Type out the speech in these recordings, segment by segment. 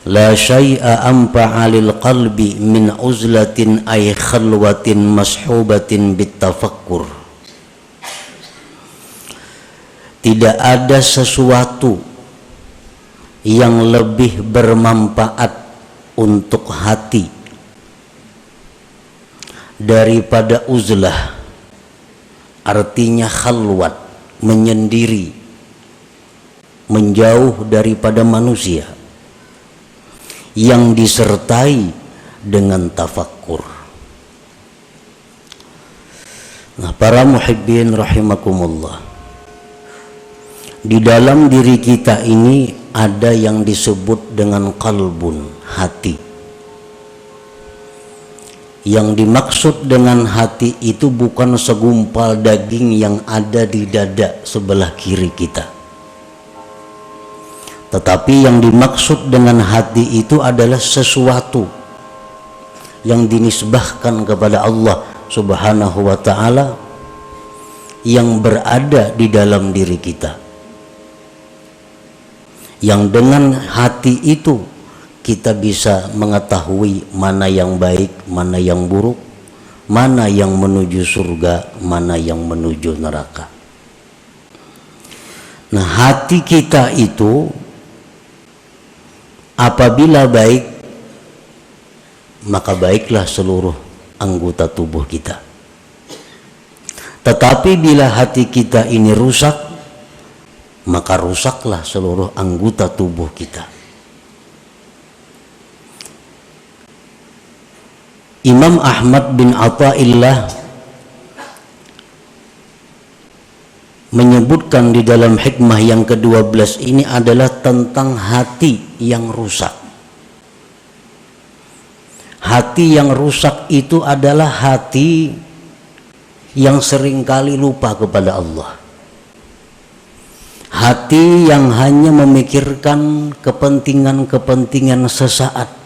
La syai'a anfa'a lil qalbi min uzlatin ay khalwatin mashubatin bitafakkur. Tidak ada sesuatu yang lebih bermanfaat untuk hati daripada uzlah, artinya khalwat, menyendiri, menjauh daripada manusia, yang disertai dengan tafakkur. Nah, para muhibbin rahimakumullah, di dalam diri kita ini ada yang disebut dengan qalbun, hati. Yang dimaksud dengan hati itu bukan segumpal daging yang ada di dada sebelah kiri kita, tetapi yang dimaksud dengan hati itu adalah sesuatu yang dinisbahkan kepada Allah Subhanahu wa ta'ala, yang berada di dalam diri kita, yang dengan hati itu kita bisa mengetahui mana yang baik, mana yang buruk, mana yang menuju surga, mana yang menuju neraka. Nah, hati kita itu apabila baik, maka baiklah seluruh anggota tubuh kita. Tetapi bila hati kita ini rusak, maka rusaklah seluruh anggota tubuh kita. Imam Ahmad bin Athaillah menyebutkan di dalam hikmah yang ke-12 ini adalah tentang hati yang rusak. Hati yang rusak itu adalah hati yang seringkali lupa kepada Allah. Hati yang hanya memikirkan kepentingan-kepentingan sesaat,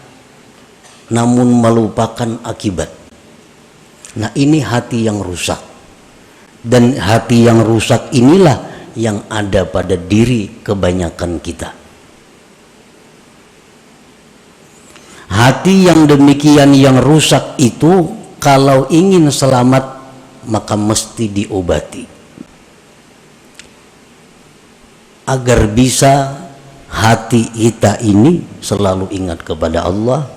namun melupakan akibat. Nah, ini hati yang rusak. Dan hati yang rusak inilah yang ada pada diri kebanyakan kita. Hati yang demikian yang rusak itu kalau ingin selamat maka mesti diobati, agar bisa hati kita ini selalu ingat kepada Allah,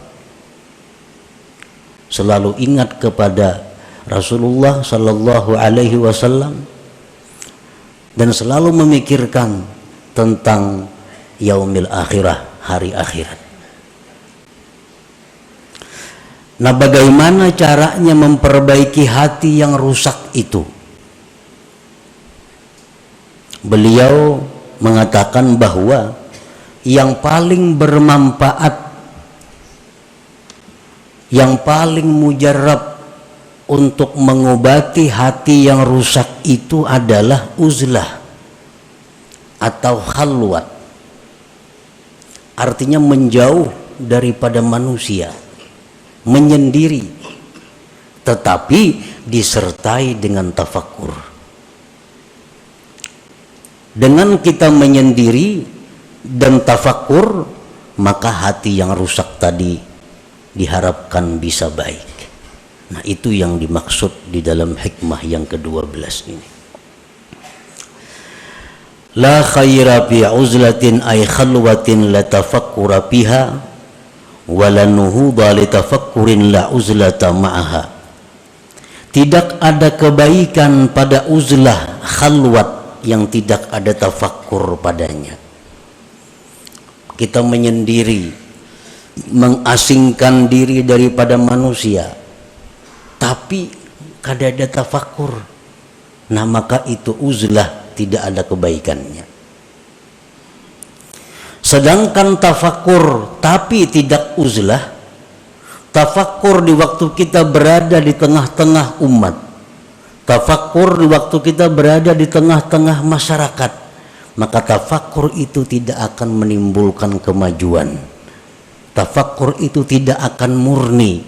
selalu ingat kepada Rasulullah Sallallahu Alaihi Wasallam, dan selalu memikirkan tentang yaumil akhirah, hari akhirat. Nah, bagaimana caranya memperbaiki hati yang rusak itu? Beliau mengatakan bahwa yang paling bermanfaat, yang paling mujarab untuk mengobati hati yang rusak itu adalah uzlah atau khalwat, artinya menjauh daripada manusia, menyendiri, tetapi disertai dengan tafakkur. Dengan kita menyendiri dan tafakkur, maka hati yang rusak tadi diharapkan bisa baik. Nah, itu yang dimaksud di dalam hikmah yang ke-12 ini. La khaira fi uzlatin ay khalwatin la tafakkura biha wa la nuhuda li tafakkurin la uzlata ma'aha. Tidak ada kebaikan pada uzlah, khalwat, yang tidak ada tafakkur padanya. Kita menyendiri, mengasingkan diri daripada manusia, tapi kada ada tafakkur, nah maka itu uzlah, tidak ada kebaikannya. Sedangkan tafakkur tapi tidak uzlah, tafakkur di waktu kita berada di tengah-tengah umat, tafakkur di waktu kita berada di tengah-tengah masyarakat, maka tafakkur itu tidak akan menimbulkan kemajuan. Tafakkur itu tidak akan murni,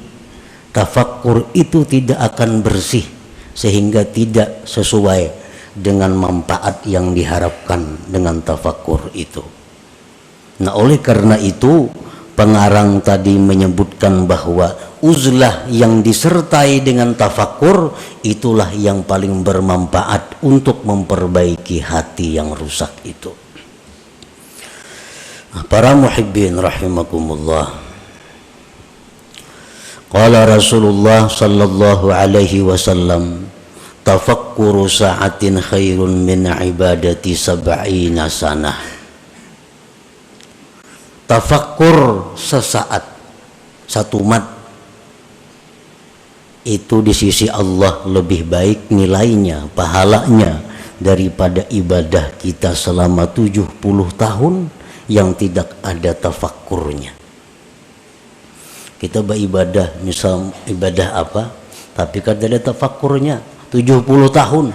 tafakkur itu tidak akan bersih, sehingga tidak sesuai dengan manfaat yang diharapkan dengan tafakkur itu. Nah, oleh karena itu pengarang tadi menyebutkan bahwa uzlah yang disertai dengan tafakkur itulah yang paling bermanfaat untuk memperbaiki hati yang rusak itu. Para muhibbin rahimakumullah, qala Rasulullah sallallahu alaihi wasallam, tafakkuru sa'atin khairun min ibadati sab'ina sanah. Tafakkur sesaat, satu mat, itu di sisi Allah lebih baik nilainya, pahalanya daripada ibadah kita selama 70 tahun yang tidak ada tafakkurnya. Kita beribadah, misal ibadah apa, tapi kada ada tafakkurnya 70 tahun,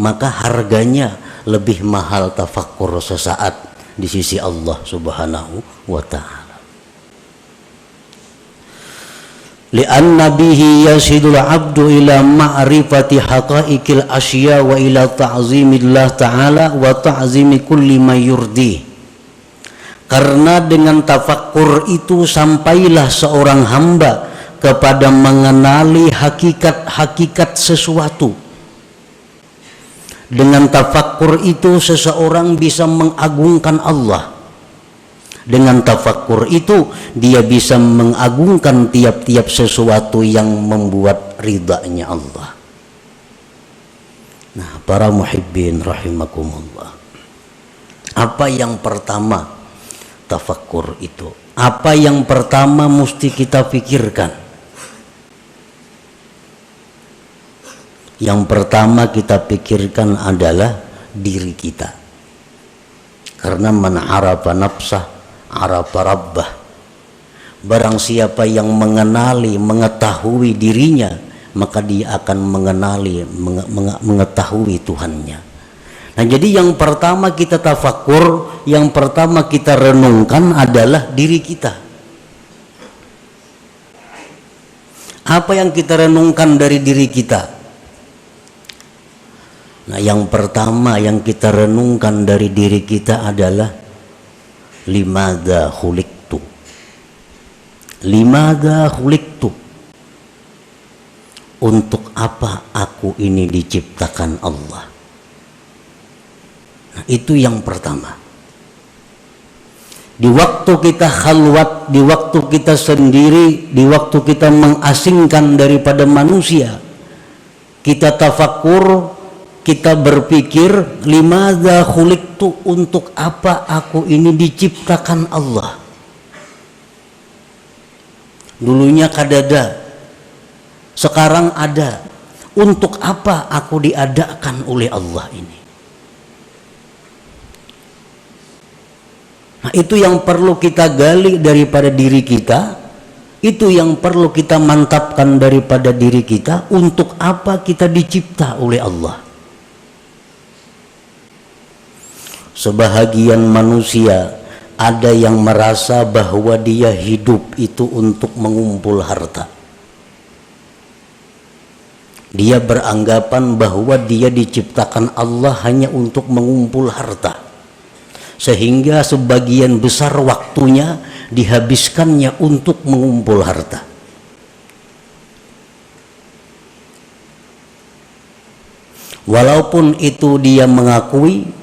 maka harganya lebih mahal tafakkur sesaat di sisi Allah subhanahu wa ta'ala. Li'anna bihi yasidul abdu ila ma'rifati haqaiqil asya wa ila ta'zimillah ta'ala wa ta'zimi kulli ma yurdi. Karena dengan tafakkur itu sampailah seorang hamba kepada mengenali hakikat-hakikat sesuatu. Dengan tafakkur itu seseorang bisa mengagungkan Allah. Dengan tafakkur itu dia bisa mengagungkan tiap-tiap sesuatu yang membuat ridhanya Allah. Nah, para muhibbin rahimakumullah, apa yang pertama tafakkur itu? Apa yang pertama mesti kita pikirkan? Yang pertama kita pikirkan adalah diri kita. Karena man arafa nafsah arafa rabbah. Barang siapa yang mengenali, mengetahui dirinya, maka dia akan mengenali, mengetahui Tuhannya. Nah, jadi yang pertama kita tafakkur, yang pertama kita renungkan adalah diri kita. Apa yang kita renungkan dari diri kita? Nah, yang pertama yang kita renungkan dari diri kita adalah limadza khuliqtu. Limadza khuliqtu. Untuk apa aku ini diciptakan Allah? Nah, itu yang pertama. Di waktu kita khalwat, di waktu kita sendiri, di waktu kita mengasingkan daripada manusia, kita tafakkur, kita berpikir, limadza khuliqtu, untuk apa aku ini diciptakan Allah. Dulunya kadada, sekarang ada. Untuk apa aku diadakan oleh Allah ini? Nah, itu yang perlu kita gali daripada diri kita. Itu yang perlu kita mantapkan daripada diri kita. Untuk apa kita dicipta oleh Allah? Sebahagian manusia ada yang merasa bahwa dia hidup itu untuk mengumpul harta. Dia beranggapan bahwa dia diciptakan Allah hanya untuk mengumpul harta, sehingga sebagian besar waktunya dihabiskannya untuk mengumpul harta. Walaupun itu dia mengakui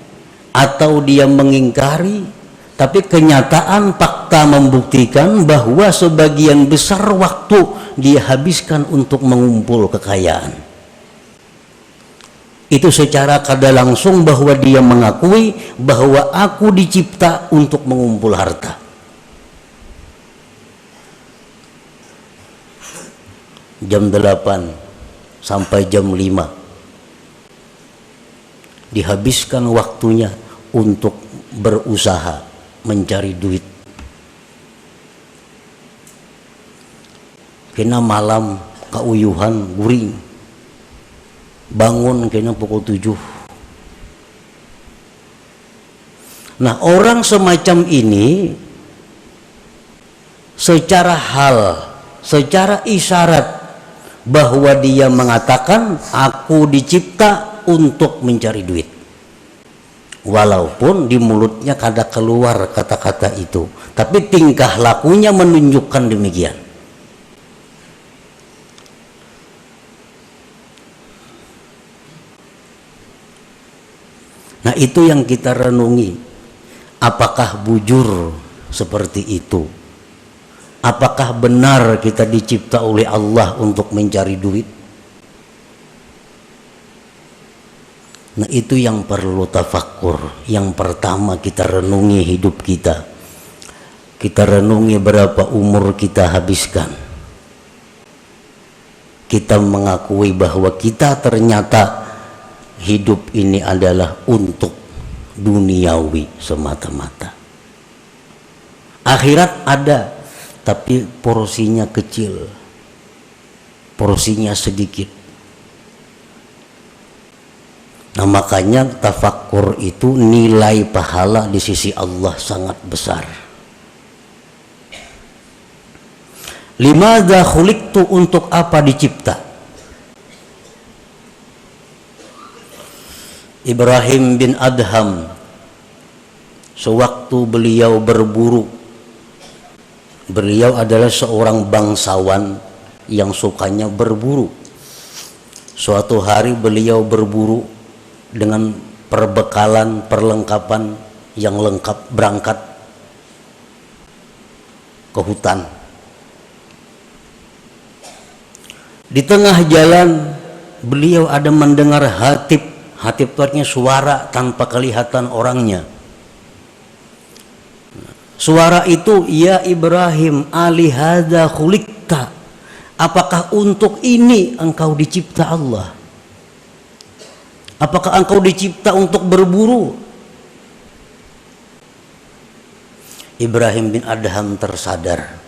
atau dia mengingkari, tapi kenyataan fakta membuktikan bahwa sebagian besar waktu dia habiskan untuk mengumpul kekayaan. Itu secara kada langsung bahwa dia mengakui bahwa aku dicipta untuk mengumpul harta. Jam 8 sampai jam 5 dihabiskan waktunya untuk berusaha mencari duit. Kena malam kauyuhan guring, bangun kena pukul 7. Nah, orang semacam ini secara isyarat bahwa dia mengatakan aku dicipta untuk mencari duit. walaupun di mulutnya kada keluar kata-kata itu, tapi tingkah lakunya menunjukkan demikian. Nah, itu yang kita renungi. Apakah bujur seperti itu? Apakah benar kita dicipta oleh Allah untuk mencari duit? Nah, itu yang perlu tafakkur. Yang pertama kita renungi hidup kita. Kita renungi berapa umur kita habiskan. Kita mengakui bahwa kita ternyata hidup ini adalah untuk duniawi semata-mata. Akhirat ada, tapi porsinya kecil, porsinya sedikit. Nah, makanya tafakkur itu nilai pahala di sisi Allah sangat besar. Limadza khuliqtu, untuk apa dicipta? Ibrahim bin Adham, sewaktu beliau berburu, beliau adalah seorang bangsawan yang sukanya berburu. Suatu hari beliau berburu dengan perbekalan, perlengkapan yang lengkap, berangkat ke hutan. Di tengah jalan beliau ada mendengar hatib. Hatib itu artinya suara tanpa kelihatan orangnya. Suara itu, ya Ibrahim, alihada khuliqta, apakah untuk ini engkau dicipta Allah? Apakah engkau dicipta untuk berburu? Ibrahim bin Adham tersadar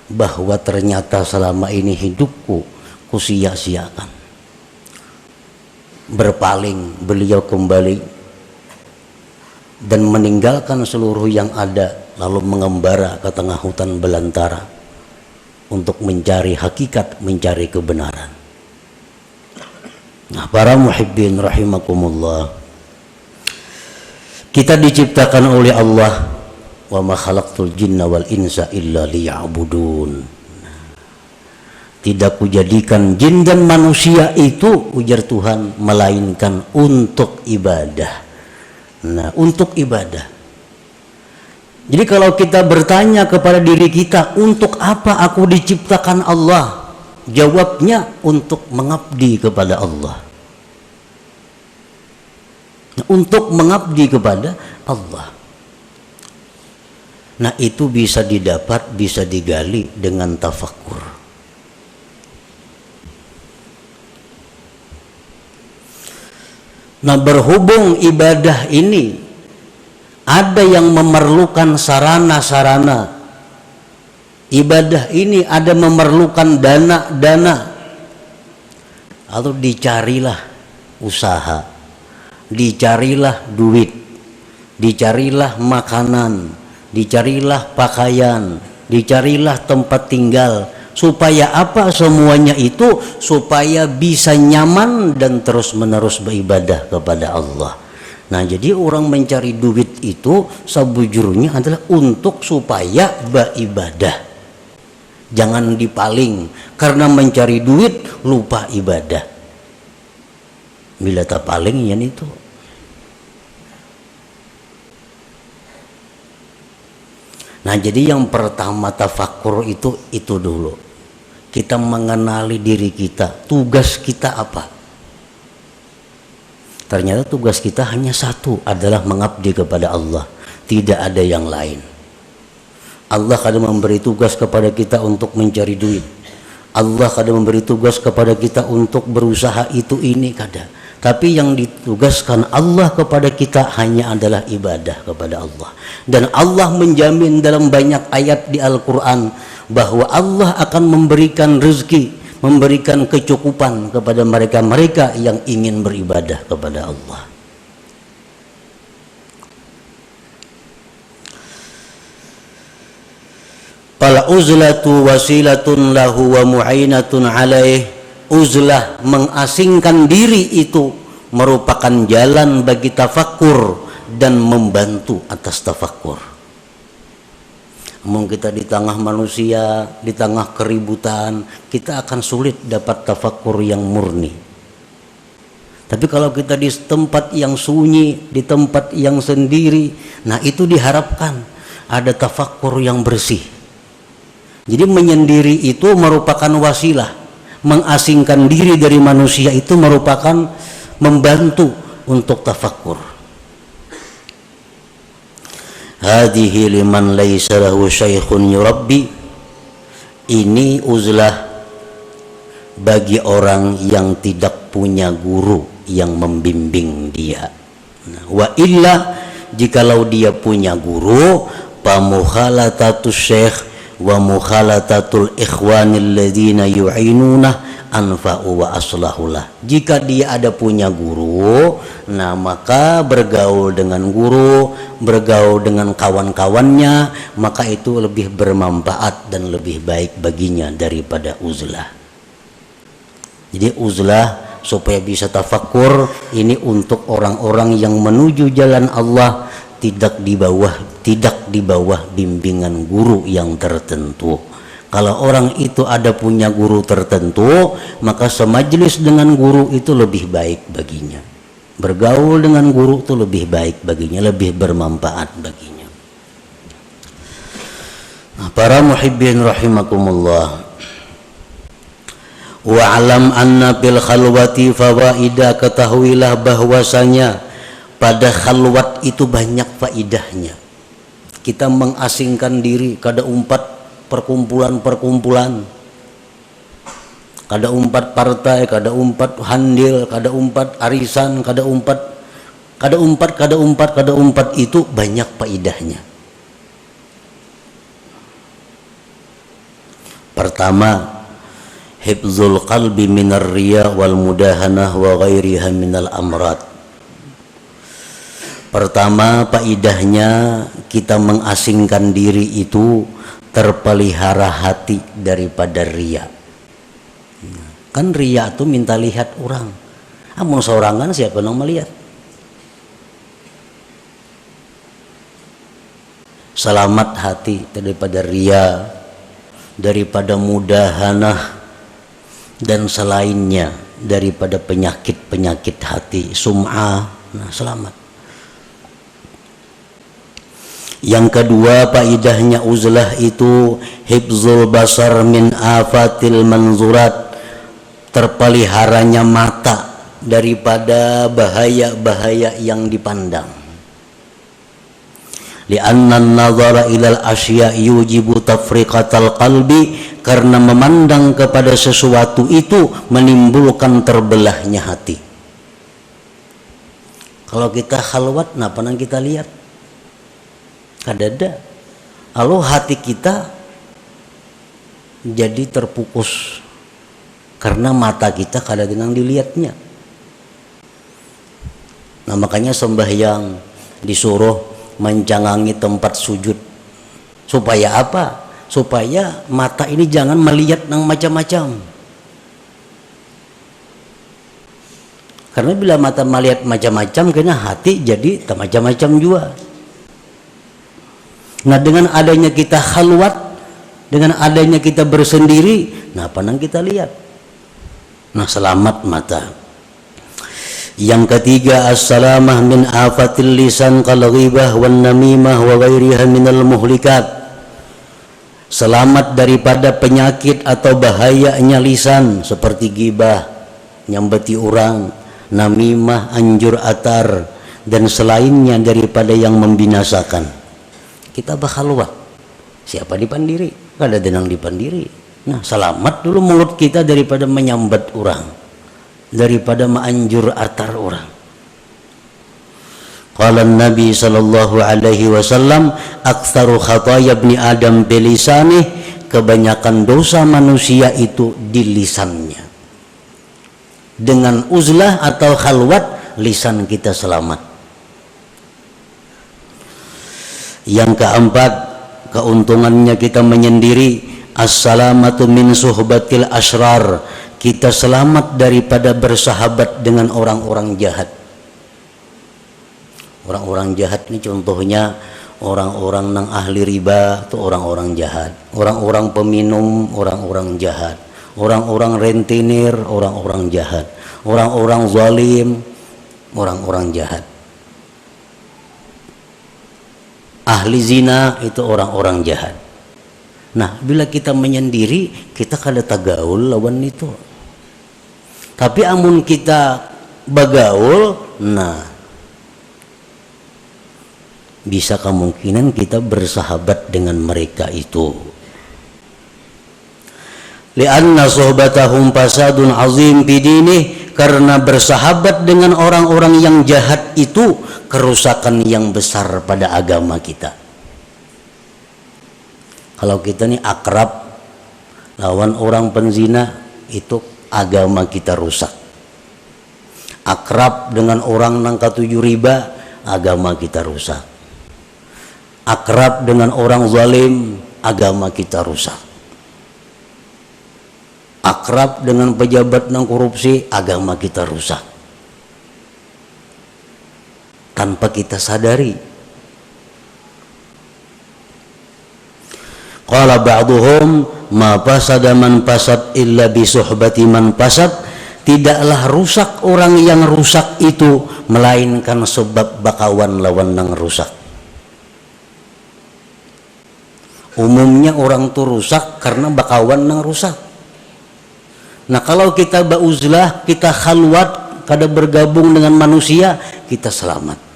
bahwa ternyata selama ini hidupku kusia-siakan. Berpaling beliau kembali dan meninggalkan seluruh yang ada, lalu mengembara ke tengah hutan belantara untuk mencari hakikat, mencari kebenaran. Nah, para muhibbin rahimakumullah, kita diciptakan oleh Allah, wa ma khalaqtul jinna wal insa illa liya'budun. Tidak kujadikan jin dan manusia itu, ujar Tuhan, melainkan untuk ibadah. Nah, untuk ibadah. Jadi kalau kita bertanya kepada diri kita, untuk apa aku diciptakan Allah? Jawabnya, untuk mengabdi kepada Allah. Nah, untuk mengabdi kepada Allah. Nah, itu bisa didapat, bisa digali dengan tafakkur. Nah, berhubung ibadah ini ada yang memerlukan sarana-sarana, ibadah ini ada memerlukan dana-dana, lalu dicarilah usaha, dicarilah duit, dicarilah makanan, dicarilah pakaian, dicarilah tempat tinggal. Supaya apa semuanya itu? Supaya bisa nyaman dan terus-menerus beribadah kepada Allah. Nah, jadi orang mencari duit itu sebujurnya adalah untuk supaya beribadah. Jangan dipaling, karena mencari duit lupa ibadah. Bila tak paling ya itu. Nah, jadi yang pertama tafakkur itu dulu. Kita mengenali diri kita, tugas kita apa? Ternyata tugas kita hanya satu, adalah mengabdi kepada Allah. Tidak ada yang lain. Allah kadang memberi tugas kepada kita untuk mencari duit. Allah kadang memberi tugas kepada kita untuk berusaha itu ini kadang. Tapi yang ditugaskan Allah kepada kita hanya adalah ibadah kepada Allah. Dan Allah menjamin dalam banyak ayat di Al-Quran bahwa Allah akan memberikan rezeki, memberikan kecukupan kepada mereka-mereka yang ingin beribadah kepada Allah. Fal uzlatu wasilatun lahu wa mu'inatun alaih. Uzlah, mengasingkan diri, itu merupakan jalan bagi tafakkur dan membantu atas tafakkur. Namun kita di tengah manusia, di tengah keributan, kita akan sulit dapat tafakkur yang murni. Tapi kalau kita di tempat yang sunyi, di tempat yang sendiri, nah itu diharapkan ada tafakkur yang bersih. Jadi menyendiri itu merupakan wasilah, mengasingkan diri dari manusia itu merupakan membantu untuk tafakkur. Hadhihi liman laisa lahu syaikhun yurabbi, ini uzlah bagi orang yang tidak punya guru yang membimbing dia. Wa illa, jikalau dia punya guru, fa mukhalatatus syekh wa mukhalatatul ikhwanil ladzina yu'inuna anfa'u wa aslahulah. Jika dia ada punya guru, nah maka bergaul dengan guru, bergaul dengan kawan-kawannya, maka itu lebih bermanfaat dan lebih baik baginya daripada uzlah. Jadi uzlah supaya bisa tafakkur ini untuk orang-orang yang menuju jalan Allah, tidak di bawah bimbingan guru yang tertentu. Kalau orang itu ada punya guru tertentu, maka semajlis dengan guru itu lebih baik baginya. Bergaul dengan guru itu lebih baik baginya, lebih bermanfaat baginya. Nah, para muhibbin rahimakumullah. Wa'alam anna bil khalwati fawaida, ketahuilah bahwasanya pada khalwat itu banyak faidahnya. Kita mengasingkan diri, kada umpat perkumpulan-perkumpulan, kada umpat partai, kada umpat handil, kada umpat arisan, kada umpat itu banyak faidahnya. Pertama, hifzul qalbi minar riya wal mudahanah wa ghairiha minal amrad. Pertama, faidahnya kita mengasingkan diri itu terpelihara hati daripada riya. Kan riya itu minta lihat orang. Amun seorangan siapa yang melihat? Selamat hati daripada riya, daripada mudahanah dan selainnya daripada penyakit-penyakit hati, sum'ah. Nah, selamat. Yang kedua, faidahnya uzlah itu hifzul basar min afatil manzurat, terpeliharanya mata daripada bahaya-bahaya yang dipandang. Li'anna an-nazara ilal asya yujibu tafriqatal qalbi, karena memandang kepada sesuatu itu menimbulkan terbelahnya hati. Kalau kita khalwat, nah pernah kita lihat? Kadada, lalu hati kita jadi terpukus karena mata kita kadang-kadang dilihatnya. Nah makanya sembahyang disuruh menjangangi tempat sujud. Supaya apa? Supaya mata ini jangan melihat yang macam-macam. Karena bila mata melihat macam-macam, kena hati jadi macam-macam juga. Nah dengan adanya kita khalwat, dengan adanya kita bersendiri, nah apa yang kita lihat? Nah selamat mata. Yang ketiga, as-salamah min afatil lisan kal ghibah wan namimah wa ghairiha minal muhlikat. Selamat daripada penyakit atau bahayanya lisan seperti ghibah, nyambati orang, namimah, anjur atar, dan selainnya daripada yang membinasakan. Kita bakhalwat, siapa dipandiri? Kada denang dipandiri. Nah selamat dulu mulut kita daripada menyambat orang, daripada menganjur atar orang. Qala Nabi sallallahu alaihi wasallam, aktsaru khataya ibni Adam bilisanih, kebanyakan dosa manusia itu di lisannya. Dengan uzlah atau khalwat, lisan kita selamat. Yang keempat, keuntungannya kita menyendiri, as-salamatu min suhbatil asrar, kita selamat daripada bersahabat dengan orang-orang jahat. Orang-orang jahat ini contohnya orang-orang nang ahli riba itu orang-orang jahat, orang-orang peminum orang-orang jahat, orang-orang rentenir orang-orang jahat, orang-orang zalim orang-orang jahat, ahli zina itu orang-orang jahat. Nah, bila kita menyendiri kita kada tagaul lawan itu. Tapi amun kita bagaul, nah bisa kemungkinan kita bersahabat dengan mereka itu. Lianna sohbatahum fasadun azim bidinih, karena bersahabat dengan orang-orang yang jahat itu kerusakan yang besar pada agama kita. Kalau kita nih akrab lawan orang penzina, itu agama kita rusak. Akrab dengan orang nang katuju riba, agama kita rusak. Akrab dengan orang zalim, agama kita rusak. Akrab dengan pejabat nang korupsi, agama kita rusak. Tanpa kita sadari. Qala ba'duhum ma fasada man fasad illa bi suhbati man fasad. Tidaklah rusak orang yang rusak itu melainkan sebab bakawan lawan nang rusak. Umumnya orang tuh rusak karena bakawan nang rusak. Nah, kalau kita bauzlah, kita khalwat, kada bergabung dengan manusia, kita selamat.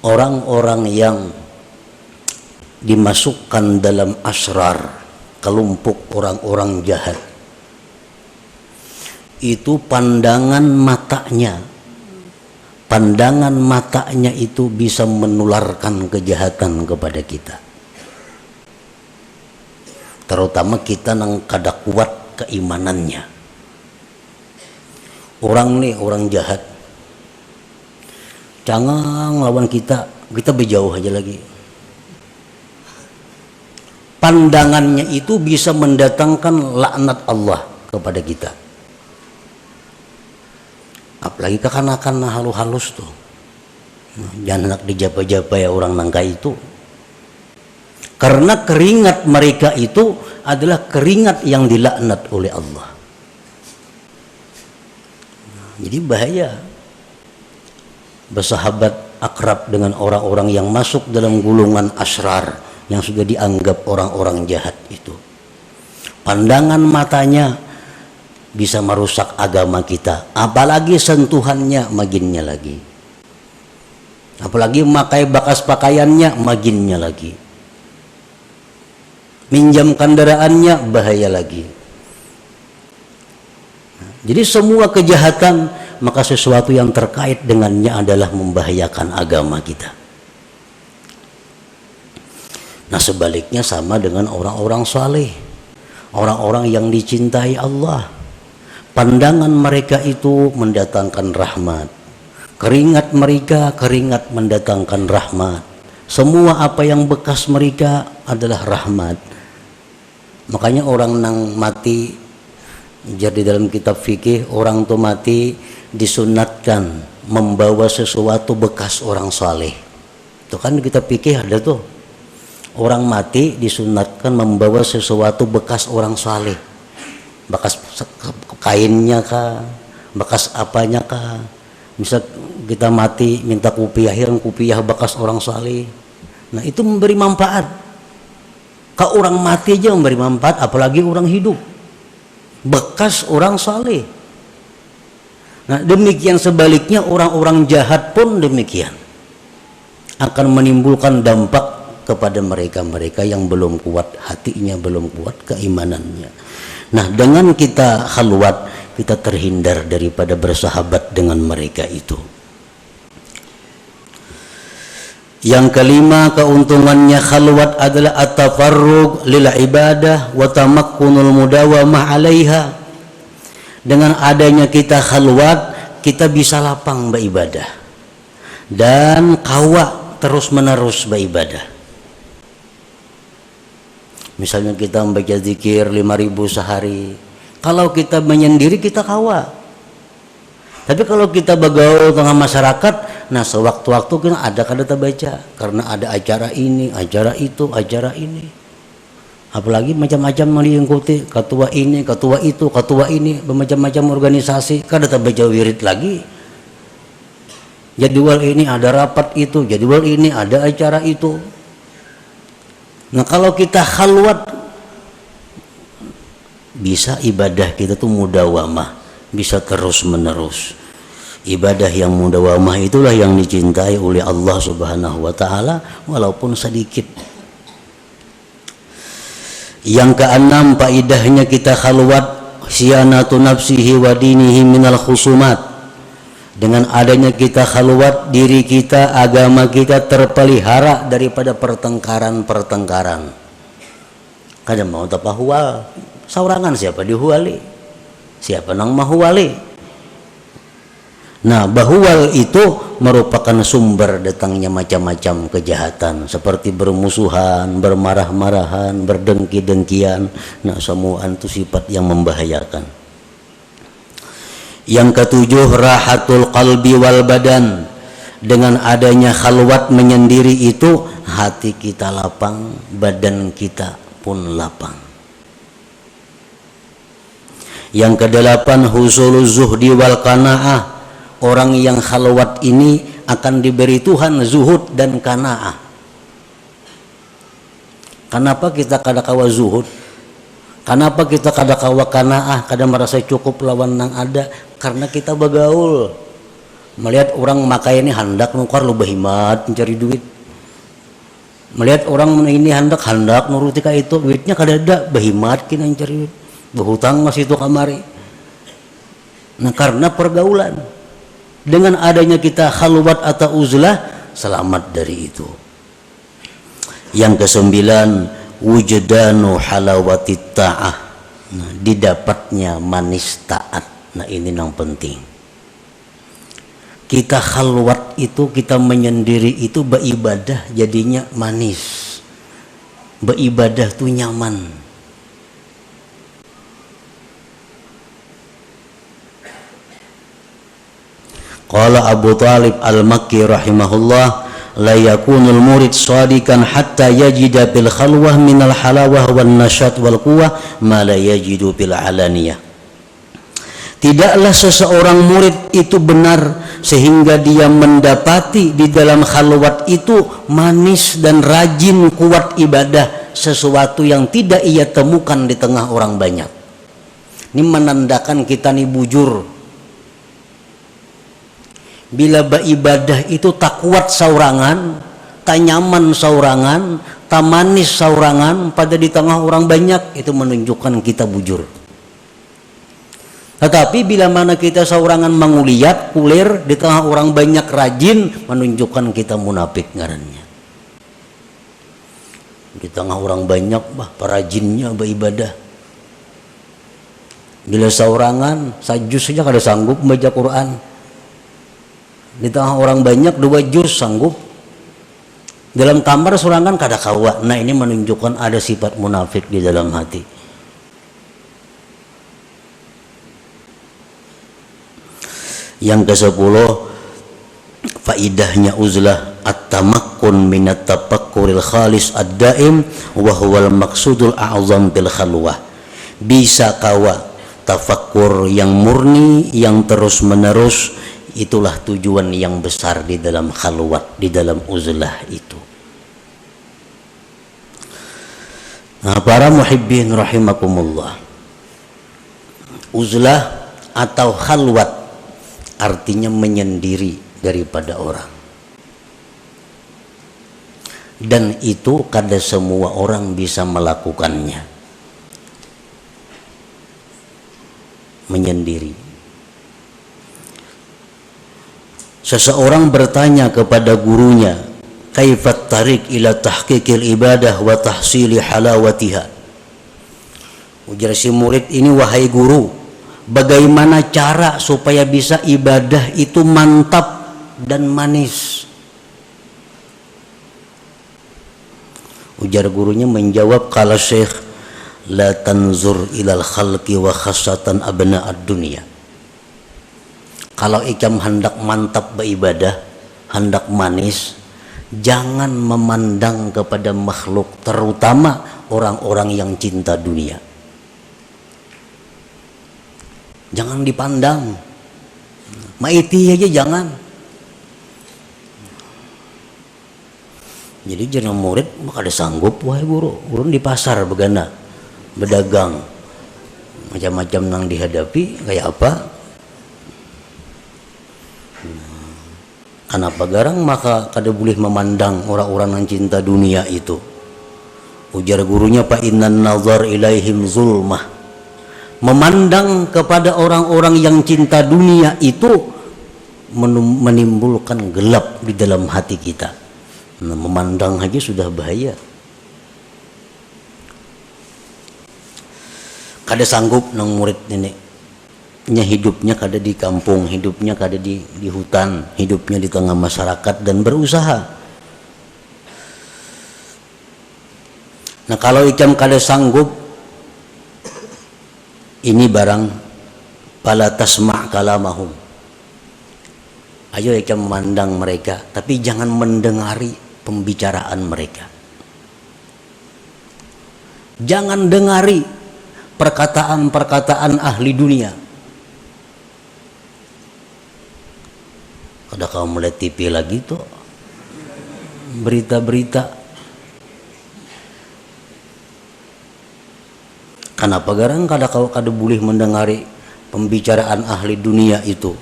Orang-orang yang dimasukkan dalam asrar, kelompok orang-orang jahat, itu pandangan matanya itu bisa menularkan kejahatan kepada kita, terutama kita nang kada kuat keimanannya. Orang nih, orang jahat, jangan lawan kita berjauh aja lagi. Pandangannya itu bisa mendatangkan laknat Allah kepada kita. Apalagi kekanakan halus-halus tuh, jangan nak dijapa-japa ya orang nangka itu, karena keringat mereka itu adalah keringat yang dilaknat oleh Allah. Jadi bahaya bersahabat akrab dengan orang-orang yang masuk dalam gulungan asrar, yang sudah dianggap orang-orang jahat itu. Pandangan matanya bisa merusak agama kita, apalagi sentuhannya maginnya lagi, apalagi memakai bekas pakaiannya maginnya lagi, minjam kendaraannya bahaya lagi. Jadi semua kejahatan, maka sesuatu yang terkait dengannya adalah membahayakan agama kita. Nah, sebaliknya sama dengan orang-orang saleh, orang-orang yang dicintai Allah. Pandangan mereka itu mendatangkan rahmat. Keringat mereka, keringat mendatangkan rahmat. Semua apa yang bekas mereka adalah rahmat. Makanya orang nang mati, jadi dalam kitab fikih, orang tuh mati disunatkan membawa sesuatu bekas orang saleh. Itu kan kita fikih ada tuh. Orang mati disunatkan membawa sesuatu bekas orang saleh. Bekas kainnya kah, bekas apanya kah. Misal kita mati minta kupiah, kupiah bekas orang saleh. Nah, itu memberi manfaat. Kalau orang mati aja memberi manfaat, apalagi orang hidup. Bekas orang saleh. Nah, demikian sebaliknya orang-orang jahat pun demikian. Akan menimbulkan dampak kepada mereka-mereka yang belum kuat hatinya, belum kuat keimanannya. Nah, dengan kita khalwat, kita terhindar daripada bersahabat dengan mereka itu. Yang kelima, keuntungannya khalwat adalah at-tafarrug lil ibadah wa tamakkunul mudawamah 'alaiha. Dengan adanya kita khalwat, kita bisa lapang beribadah dan kawa terus-menerus beribadah. Misalnya kita membaca zikir 5.000 sehari. Kalau kita menyendiri kita kawa. Tapi kalau kita bergaul tengah masyarakat, nah sewaktu-waktu kita ada kada baca karena ada acara ini, acara itu, acara ini. Apalagi macam-macam yang diikuti, ketua ini, ketua itu, ketua ini, bermacam-macam organisasi, kada baca wirid lagi. Jadwal ini ada rapat itu, jadwal ini ada acara itu. Nah kalau kita khalwat, bisa ibadah kita tuh mudawamah, bisa terus menerus. Ibadah yang mudawamah itulah yang dicintai oleh Allah Subhanahu wa taala walaupun sedikit. Yang keenam, faedahnya kita khalwat, siyanatu nafsihi wa dinihi minal khusumat. Dengan adanya kita khalwat, diri kita, agama kita terpelihara daripada pertengkaran-pertengkaran. Kada mau tapahual, saurangan siapa dihuali, siapa nang mahuali. Nah, bahual itu merupakan sumber datangnya macam-macam kejahatan seperti bermusuhan, bermarah-marahan, berdengki-dengkian. Nah, semua itu sifat yang membahayakan. Yang ketujuh, rahatul qalbi wal badan. Dengan adanya khalwat menyendiri itu, hati kita lapang, badan kita pun lapang. Yang kedelapan, husuluz zuhdi wal qanaah. Orang yang khalwat ini akan diberi Tuhan zuhud dan qanaah. Kenapa kita kada kawa zuhud? Kenapa kita kada kawa qanaah, kada merasa cukup lawan nang ada? Karena kita bergaul. Melihat orang makai ini hendak nukar lu berhimat mencari duit. Melihat orang ini hendak nuruti ka itu, duitnya kada ada, berhimat kina mencari duit. Berhutang masih itu kamari. Nah, karena pergaulan. Dengan adanya kita khalwat atau uzlah, selamat dari itu. Yang kesembilan, wujdanu halawatit ta'ah. Nah, didapatnya manis taat. Nah, ini yang penting. Kita khalwat itu, kita menyendiri itu, beribadah jadinya manis. Beribadah tuh nyaman. Qala Abu Talib al-Makki rahimahullah, la yakunul murid shadikan hatta yajida bil khalwah minal halawah wan nasyat wal quwwah ma la yajidu bil alaniyah. Tidaklah seseorang murid itu benar sehingga dia mendapati di dalam khalwat itu manis dan rajin kuat ibadah, sesuatu yang tidak ia temukan di tengah orang banyak. Ini menandakan kita nih bujur. Bila beribadah itu tak kuat saurangan, tak nyaman saurangan, tak manis saurangan pada di tengah orang banyak, itu menunjukkan kita bujur. Tetapi bila mana kita saurangan manguliat, kulir di tengah orang banyak rajin, menunjukkan kita munafik ngarannya. Di tengah orang banyak perajinnya beribadah. Bila saurangan sajus saja kada sanggup membaca Quran. Di tengah orang banyak 2 juz sanggup. Dalam kamar surangan kada kawa. Nah, ini menunjukkan ada sifat munafik di dalam hati. Yang ke-10, faidahnya uzlah at-tamakkun minat tafakkuril khalis ad-daim wa huwal maqsudul a'zam bil khalwah. Bisa kawa tafakkur yang murni, yang terus menerus, itulah tujuan yang besar di dalam khalwat, di dalam uzlah itu. Nah, para muhibbin rahimakumullah, uzlah atau khalwat artinya menyendiri daripada orang. Dan itu kada semua orang bisa melakukannya. Menyendiri. Seseorang bertanya kepada gurunya, kaifat tarik ila tahqiqil ibadah wa tahsili halawatiha. Ujar si murid ini, wahai guru, bagaimana cara supaya bisa ibadah itu mantap dan manis? Ujar gurunya menjawab, qala syekh, la tanzur ilal khalqi wa khassatan abna'ad dunya. Kalau ikam hendak mantap beribadah, hendak manis, jangan memandang kepada makhluk, terutama orang-orang yang cinta dunia. Jangan dipandang, maiti aja jangan. Jadi jangan murid maka ada sanggup, wahai guru, guru di pasar begana, berdagang, macam-macam nang dihadapi kayak apa. Kenapa garang maka kada boleh memandang orang-orang yang cinta dunia itu. Ujar gurunya, fa innan nazar ilaihim zulmah. Memandang kepada orang-orang yang cinta dunia itu menimbulkan gelap di dalam hati kita. Nah, memandang aja sudah bahaya. Kada sanggup nang murid nenek. Hidupnya kada di kampung, hidupnya kada di hutan, hidupnya di tengah masyarakat dan berusaha. Nah, kalau ikam kada sanggup, ini barang pala tasma' kalamahum. Ayo ikam memandang mereka, tapi jangan mendengari pembicaraan mereka. Jangan dengari perkataan-perkataan ahli dunia. Kada kau melihat TV lagi tuh, berita-berita. Kenapa garang kada boleh mendengari pembicaraan ahli dunia itu?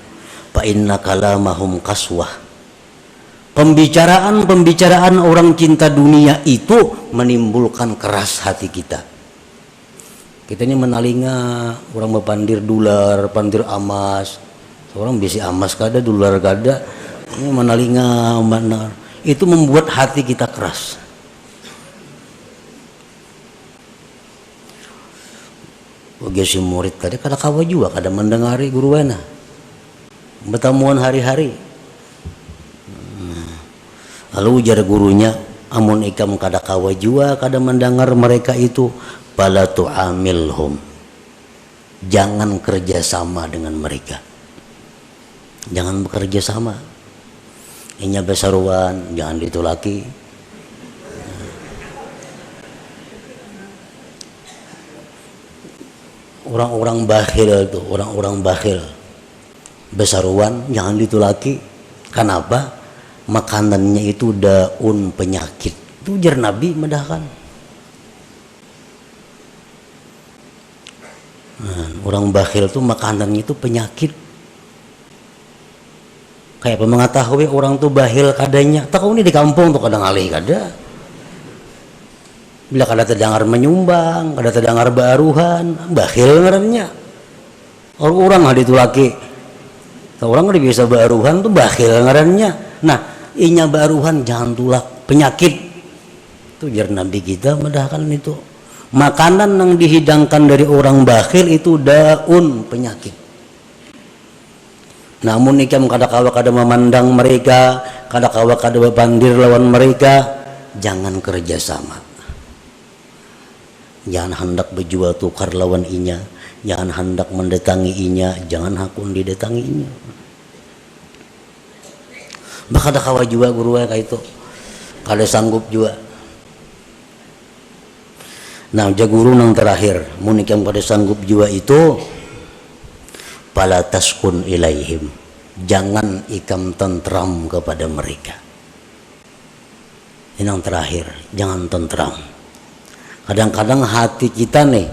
Fa inna kalamahum kaswah. Pembicaraan orang cinta dunia itu menimbulkan keras hati kita. Kita ini menalinga orang berpandir dolar, pandir emas. Seorang bisi emas kada, dolar kada. Ini menalinga benar. Itu membuat hati kita keras. Bagi si murid tadi kada kawa juga kada mendengari guruana bertamuan hari-hari. Lalu ujar gurunya, amun ikam kada kawa juga kada mendengar mereka itu, fala tu'amilhum. Jangan kerjasama dengan mereka. Jangan bekerja sama. Inya besaruan, jangan ditulaki. Orang-orang bakhil tuh, orang-orang bakhil besaruan jangan ditulaki. Kenapa? Makanannya itu daun penyakit. Itu ujar Nabi medahkan. Orang bakhil tuh makanannya itu penyakit. Kayak mengetahui orang tuh bakhil kadanya. Tak kau ini di kampung tuh kadang alih kada. Bila kada terdengar menyumbang, kada terdengar baruhan, bakhil ngarannya. Orang ada itu laki. Orang ada biasa baruhan tuh bakhil ngarannya. Nah, inya baruhan jangan tulak, penyakit. Itu jar Nabi kita medahkan itu. Makanan yang dihidangkan dari orang bakhil itu daun penyakit. Namun ikam kada kawa kada memandang mereka, kada kawa kada berpandir lawan mereka, jangan kerjasama. Jangan hendak berjual tukar lawan inya, jangan hendak mendatangi inya, jangan hakun didatangi inya. Maka ada kawa juga guru kayak itu, kada sanggup juga. Nah, jaguru nang terakhir, munikam kada sanggup juga itu, fala taskun ilaihim. Jangan ikam tentram kepada mereka. Ini yang terakhir, jangan tentram. Kadang-kadang hati kita nih,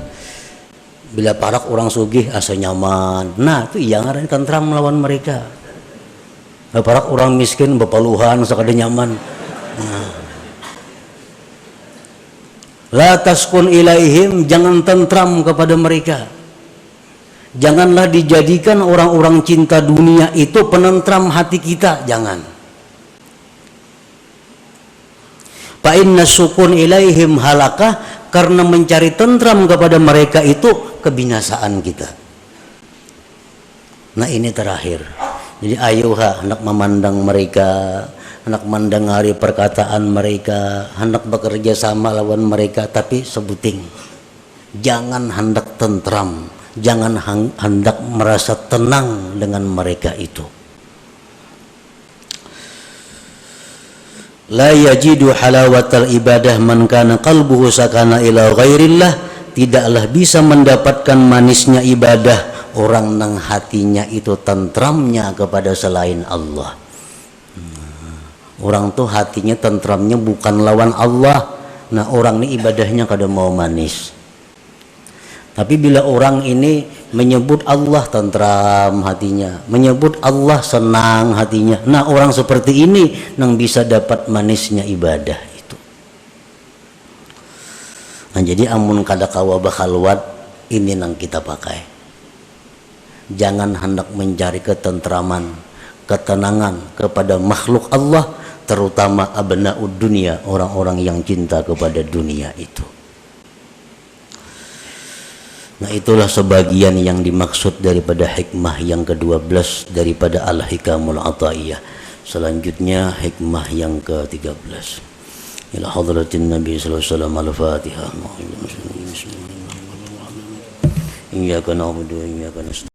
bila parak orang sugih asa nyaman. Nah, itu iya ngaran tentram melawan mereka. Bila parak orang miskin bepaluhan sakada nyaman. Nah. La taskun ilaihim, jangan tentram kepada mereka. Janganlah dijadikan orang-orang cinta dunia itu penentram hati kita, jangan. Fa inna sukun ilaihim halakah, karena mencari tentram kepada mereka itu kebinasaan kita. Nah, ini terakhir. Jadi ayuha hendak memandang mereka, hendak mendengari perkataan mereka, hendak bekerja sama lawan mereka, tapi sebuting. Jangan hendak tentram, jangan hendak merasa tenang dengan mereka itu. La yajidu halawatal ibadah man kana qalbuhu sakana ila ghairillah, tidaklah bisa mendapatkan manisnya ibadah orang nang hatinya itu tentramnya kepada selain Allah. Orang tuh hatinya tentramnya bukan lawan Allah. Nah, orang ini ibadahnya kada mau manis. Tapi bila orang ini menyebut Allah tentram hatinya, menyebut Allah senang hatinya, nah orang seperti ini nang bisa dapat manisnya ibadah itu. Nah, jadi amun kada kawa bakhalwat ini nang kita pakai. Jangan hendak mencari ketentraman, ketenangan kepada makhluk Allah, terutama abnaud dunia, orang-orang yang cinta kepada dunia itu. Nah, itulah sebagian yang dimaksud daripada hikmah yang ke-12 daripada Al-Hikamul Ata'iyah. Selanjutnya hikmah yang ke-13. Ila hadratin Nabi sallallahu alaihi wasallam al-Fatihah. Iyyaka na'budu wa iyyaka nasta'in.